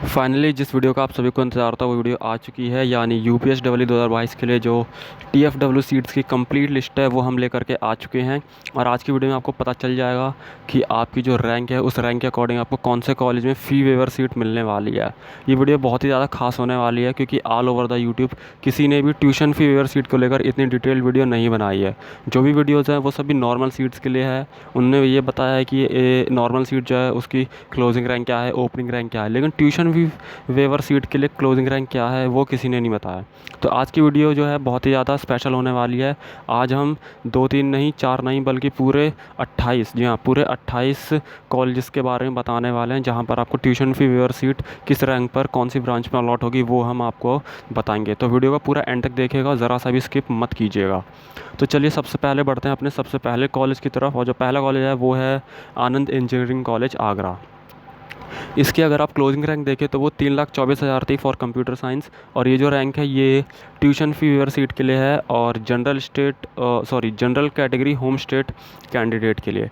Finally जिस video का आप सभी को इंतजार था वो वीडियो आ चुकी है, यानी यूपीएसडब्ल्यू 2022 के लिए जो टीएफडब्ल्यू सीट्स की कंप्लीट लिस्ट है वो हम लेकर के आ चुके हैं। और आज की वीडियो में आपको पता चल जाएगा कि आपकी जो रैंक है उस रैंक के अकॉर्डिंग आपको कौन से कॉलेज में फ़ी वेवर सीट मिलने वाली है। ये वीडियो बहुत ही ज़्यादा खास होने वाली है क्योंकि ऑल ओवर द यूट्यूब किसी ने भी ट्यूशन फ़ी वेवर सीट को लेकर इतनी डिटेल्ड वीडियो नहीं बनाई है। जो भी वीडियोज़ हैं वो सभी नॉर्मल सीट्स के लिए है। उनने ये बताया है कि नॉर्मल सीट जो है उसकी क्लोजिंग रैंक क्या है, ओपनिंग रैंक क्या है, लेकिन ट्यूशन वेवर सीट के लिए क्लोजिंग रैंक क्या है वो किसी ने नहीं बताया। तो आज की वीडियो जो है बहुत ही ज़्यादा स्पेशल होने वाली है। आज हम 2-3 नहीं, 4 नहीं, बल्कि पूरे 28, जी हाँ, पूरे 28 कॉलेजेस के बारे में बताने वाले हैं जहाँ पर आपको ट्यूशन फ़ी वेवर सीट किस रैंक पर कौन सी ब्रांच में अलॉट होगी वो हम आपको बताएंगे। तो वीडियो का पूरा एंड तक देखिएगा, ज़रा सा भी स्किप मत कीजिएगा। तो चलिए सबसे पहले बढ़ते हैं अपने सबसे पहले कॉलेज की तरफ, और जो पहला कॉलेज है वो है आनंद इंजीनियरिंग कॉलेज आगरा। इसकी अगर आप क्लोजिंग रैंक देखें तो वो 3,24,000 थी फॉर कंप्यूटर साइंस। और ये जो रैंक है ये ट्यूशन फ़ी वेवर सीट के लिए है और general category home state candidate के लिए।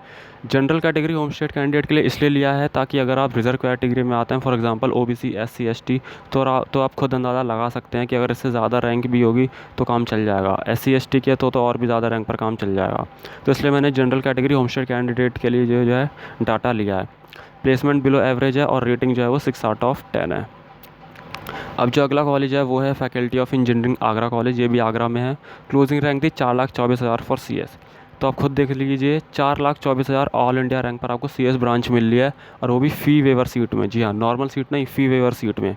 General category home state candidate के लिए इसलिए लिया है ताकि अगर आप रिजर्व कैटेगरी में आते हैं, for example OBC, SC, ST, तो आप खुद अंदाज़ा लगा सकते हैं कि अगर इससे ज़्यादा रैंक भी होगी तो काम चल जाएगा। एससी एसटी के तो और भी ज़्यादा रैंक पर काम चल जाएगा। तो इसलिए मैंने general category home state candidate के लिए जो है डाटा लिया है। प्लेसमेंट बिलो एवरेज है और रेटिंग जो है वो 6/10 है। अब जो अगला कॉलेज है वो है faculty of engineering Agra college, ये भी आगरा में है। क्लोजिंग रैंक थी 4,24,000 फॉर सीएस। तो आप खुद देख लीजिए, 4,24,000 ऑल इंडिया रैंक पर आपको सीएस ब्रांच मिल रही है, और वो भी फ़ी वेवर सीट में। जी हाँ, नॉर्मल सीट नहीं, फ़ी वेवर सीट में।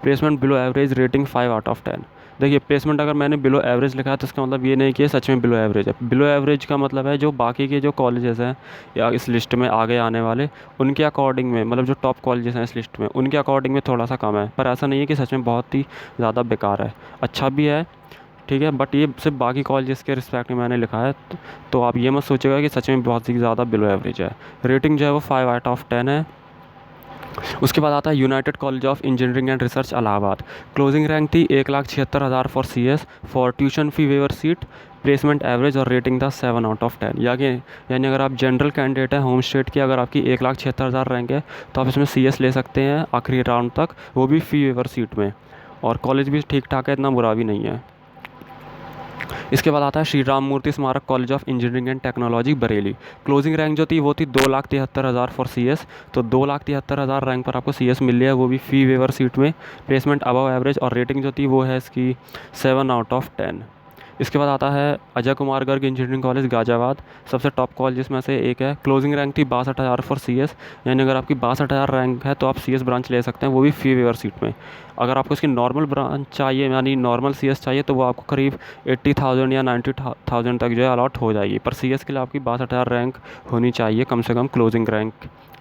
Placement below average, rating 5/10। देखिए, प्लेसमेंट अगर मैंने बिलो एवरेज लिखा है तो इसका मतलब ये नहीं कि सच में बिलो एवरेज है। बिलो एवरेज का मतलब है जो बाकी के जो कॉलेजेस हैं या इस लिस्ट में आगे आने वाले, उनके अकॉर्डिंग में, मतलब जो टॉप कॉलेजेस हैं इस लिस्ट में, उनके अकॉर्डिंग में थोड़ा सा कम है। पर ऐसा नहीं है कि सच में बहुत ही ज़्यादा बेकार है, अच्छा भी है, ठीक है। बट ये सिर्फ बाकी कॉलेजेस के रिस्पेक्ट में मैंने लिखा है, तो आप ये मत सोचेगा कि सच में बहुत ही ज़्यादा बिलो एवरेज है। रेटिंग जो है वो 5/10 है। उसके बाद आता है united college of engineering and research Allahabad. Closing rank थी 1,76,000 for CS for tuition fee waiver seat. Placement average और रेटिंग था 7/10। यानी अगर आप जनरल कैंडिडेट हैं होम स्टेट की, अगर आपकी 1,76,000 रैंक है तो आप इसमें सीएस ले सकते हैं आखिरी राउंड तक, वो भी फ़ी वेवर सीट में। और कॉलेज भी ठीक ठाक है, इतना बुरा भी नहीं है। इसके बाद आता है श्री राम मूर्ति स्मारक college of engineering and technology Bareilly. Closing rank जो थी वो थी 2,73,000 फॉर सीएस। तो 2,73,000 रैंक पर आपको सीएस मिल रही है, वो भी फ़ी वेवर सीट में। प्लेसमेंट अबव एवरेज और रेटिंग जो थी वो है इसकी 7/10। इसके बाद आता है अजय कुमार गर्ग इंजीनियरिंग कॉलेज गाजियाबाद, सबसे टॉप कॉलेज में से एक है। क्लोजिंग रैंक थी 62,000 फॉर सीएस। यानी अगर आपकी 62,000 रैंक है तो आप सीएस ब्रांच ले सकते हैं, वो भी फ़ी वेवर सीट में। अगर आपको इसकी नॉर्मल ब्रांच चाहिए, यानी नॉर्मल सीएस चाहिए, तो वो आपको करीब 80,000 या 90,000 तक जो है अलॉट हो जाएगी। पर सीएस के लिए आपकी 62,000 रैंक होनी चाहिए कम से कम। क्लोजिंग रैंक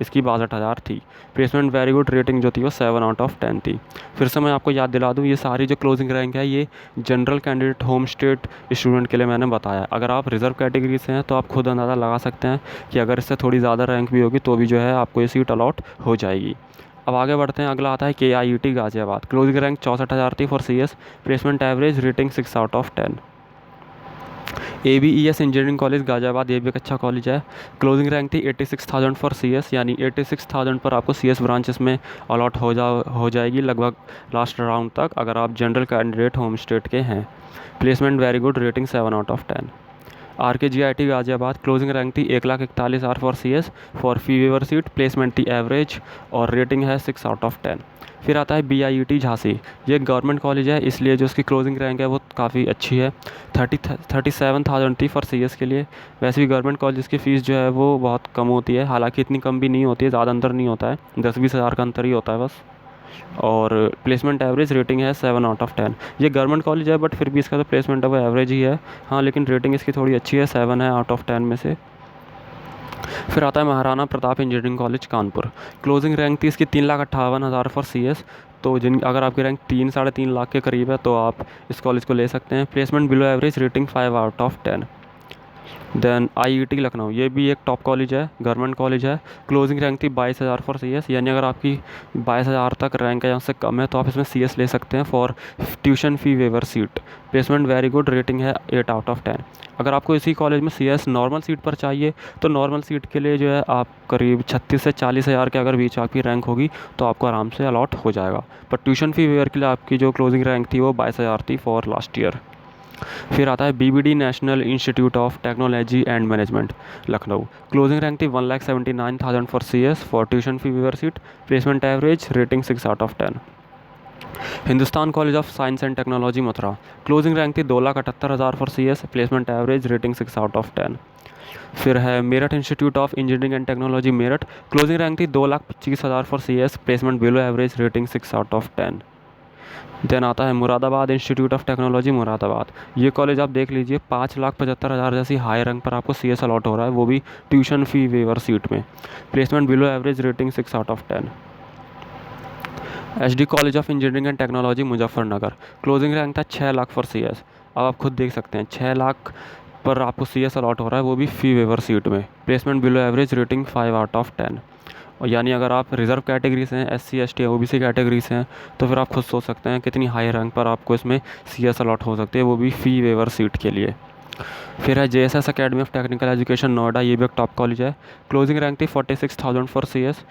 इसकी 62,000 थी। प्लेसमेंट वेरी गुड, रेटिंग जो थी वो 7/10 थी। फिर से मैं आपको याद दिला दूँ, ये सारी जो क्लोजिंग रैंक है ये general candidate home state student के लिए मैंने बताया। अगर आप रिजर्व कैटेगरी से हैं तो आप खुद अंदाज़ा लगा सकते हैं कि अगर इससे थोड़ी ज़्यादा रैंक भी होगी तो भी जो है आपको ये सीट अलॉट हो जाएगी। अब आगे बढ़ते हैं, अगला आता है KIET गाजियाबाद। क्लोजिंग रैंक 64,000 थी for CS. Placement average, rating 6/10। ABES engineering college Ghaziabad, ये भी एक अच्छा कॉलेज है। क्लोजिंग रैंक थी 86,000 फॉर सीएस। यानी 86,000 पर आपको सीएस ब्रांचेस में अलॉट हो जाएगी लगभग लास्ट राउंड तक, अगर आप जनरल कैंडिडेट होम स्टेट के हैं। Placement very good, rating 7/10। RKGIT Ghaziabad, closing rank थी 1,41,000 for CS for fee waiver seat. Placement थी एवरेज और रेटिंग है 6/10। फिर आता है BIET झांसी, ये गवर्नमेंट कॉलेज है, इसलिए जो उसकी क्लोजिंग रैंक है वो काफ़ी अच्छी है। 37,000 थी फॉर सीएस के लिए। वैसे भी गवर्नमेंट कॉलेज की फ़ीस जो है वो बहुत कम होती है, हालांकि इतनी कम भी नहीं होती है, ज़्यादा अंतर नहीं होता है, 10-20 हज़ार का अंतर ही होता है बस। और प्लेसमेंट एवरेज, रेटिंग है 7/10। ये गवर्नमेंट कॉलेज है बट फिर भी इसका तो प्लेसमेंट अब एवरेज ही है, हाँ, लेकिन रेटिंग इसकी थोड़ी अच्छी है, 7 है आउट ऑफ 10 में से। फिर आता है Maharana Pratap engineering college Kanpur. Closing rank थी इसकी 3,58,000 फॉर सीएस। तो अगर आपकी रैंक 3-3.5 लाख के करीब है तो आप इस कॉलेज को ले सकते हैं। Placement below average, rating 5/10। Then IET Lucknow, ये भी एक टॉप कॉलेज है, गवर्नमेंट कॉलेज है। क्लोजिंग रैंक थी 22,000 फॉर CS, यानी अगर आपकी 22,000 तक रैंक है या उससे कम है तो आप इसमें CS ले सकते हैं for tuition fee waiver seat. Placement very good, rating है 8 आउट ऑफ 10। अगर आपको इसी कॉलेज में CS नॉर्मल सीट पर चाहिए तो नॉर्मल सीट के लिए जो है आप करीब 36 से 40,000 के अगर बीच आपकी रैंक होगी तो आपको आराम से अलॉट हो जाएगा। पर ट्यूशन फ़ी वेवर के लिए आपकी जो क्लोजिंग रैंक थी वो 22,000 थी फॉर लास्ट ईयर। फिर आता है BBD national institute of technology and management Lucknow. Closing rank थी 1,79,000 for CS for tuition fee waiver seat. Placement average, rating 6 out of 10। Hindustan college of science and technology Mathura, closing rank थी 2,78,000 for CS। Placement average, rating 6 out of 10। फिर है Meerut institute of engineering and technology Meerut, closing rank थी 2,25,000 for CS। Placement below average, rating 6 out of 10। Then आता है Moradabad institute of technology Moradabad, ये college आप देख लीजिए 5,75,000 जैसी हाई रैंक पर आपको CS अलॉट हो रहा है, वो भी ट्यूशन फ़ी वेवर सीट में। Placement below average, rating 6 out of 10। HD college of engineering and technology Muzaffarnagar, closing rank था 6 लाख फॉर CS। अब आप खुद देख सकते हैं 6 लाख पर आपको CS अलॉट हो रहा है, वो भी फ़ी वेवर सीट में। Placement below average, rating 5 out of 10। और यानी अगर आप रिज़र्व कैटेगरी से हैं, SC ST OBC कैटेगरी से हैं, तो फिर आप खुद सोच सकते हैं कितनी हाई रैंक पर आपको इसमें CS अलॉट हो सकती है, वो भी फ़ी वेवर सीट के लिए। फिर है JSS academy of technical education Noida, ये भी एक टॉप कॉलेज है। क्लोजिंग रैंक थी 46,000 for CS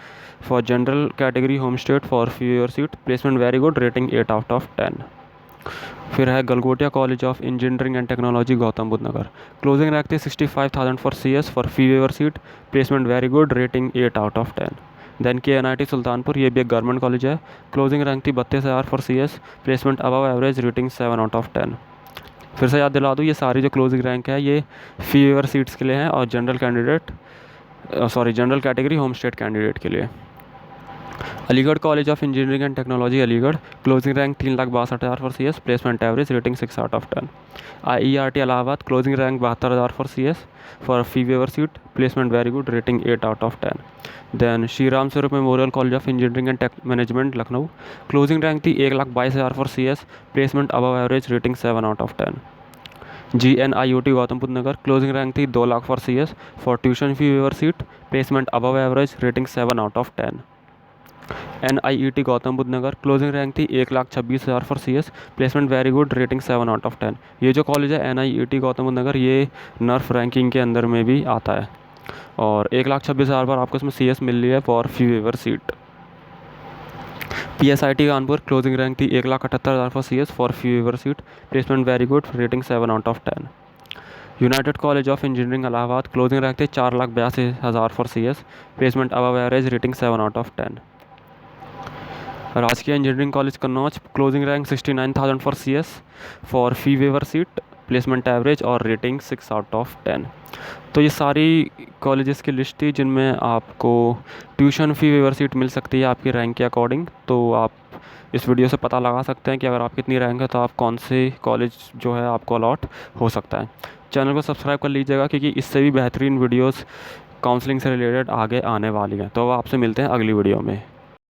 for general category home state for fee waiver seat. Placement very good, rating 8 out of 10। फिर है Galgotia college of engineering and technology Gautam Buddh Nagar, closing rank थी 65,000 for CS for fee waiver seat. Placement very good, rating 8 out of 10। Then KNIT Sultanpur, ये भी एक government college है। Closing rank थी 32,000 for CS। Placement above average, rating 7 out of 10। फिर से याद दिला दूँ, ये सारी जो क्लोजिंग रैंक है ये फ़ी वेवर सीट्स के लिए हैं और general category home state candidate के लिए। Aligarh college of engineering and technology Aligarh, closing rank 3,62,000 for CS। Placement average, rating 6 out of 10। IERT Allahabad, closing rank 72,000 for CS for fee waiver seat. Placement very good, rating 8 out of 10। Then Shri Ram Swaroop memorial college of engineering and tech management Lucknow, closing rank थी 1,22,000 for CS। Placement above average, rating 7 out of 10। GNIOT Gautam Buddh Nagar, closing rank थी 2 lakh for CS for tuition fee waiver seat. Placement above average, rating 7 out of 10। NIET Gautam Buddh Nagar, closing rank थी 1,26,000 for CS। Placement very good, rating 7 out of 10। ये जो college है NIET Gautam Buddh नगर, ये नर्फ ranking के अंदर में भी आता है और 1,26,000 पर आपको इसमें CS मिल रही है for fee waiver seat. PSIT Kanpur, closing rank थी 1,78,000 for CS for fee waiver seat. Placement very good, rating 7 out of 10। United college of engineering Allahabad, closing rank थी 4,82,000 for CS। Placement above average, rating 7 out of 10। राजकीय engineering college Kannauj, closing rank 69,000 for CS for fee waiver seat. Placement average और rating 6 out of 10। तो ये सारी colleges की list थी जिनमें आपको ट्यूशन फ़ी वेवर सीट मिल सकती है आपकी रैंक के अकॉर्डिंग। तो आप इस वीडियो से पता लगा सकते हैं कि अगर आप कितनी रैंक है तो आप कौन से कॉलेज जो है आपको अलॉट हो सकता है। चैनल को सब्सक्राइब कर लीजिएगा क्योंकि इससे भी बेहतरीन वीडियोज़ काउंसलिंग से रिलेटेड आगे आने वाली हैं। तो आपसे मिलते हैं अगली वीडियो में।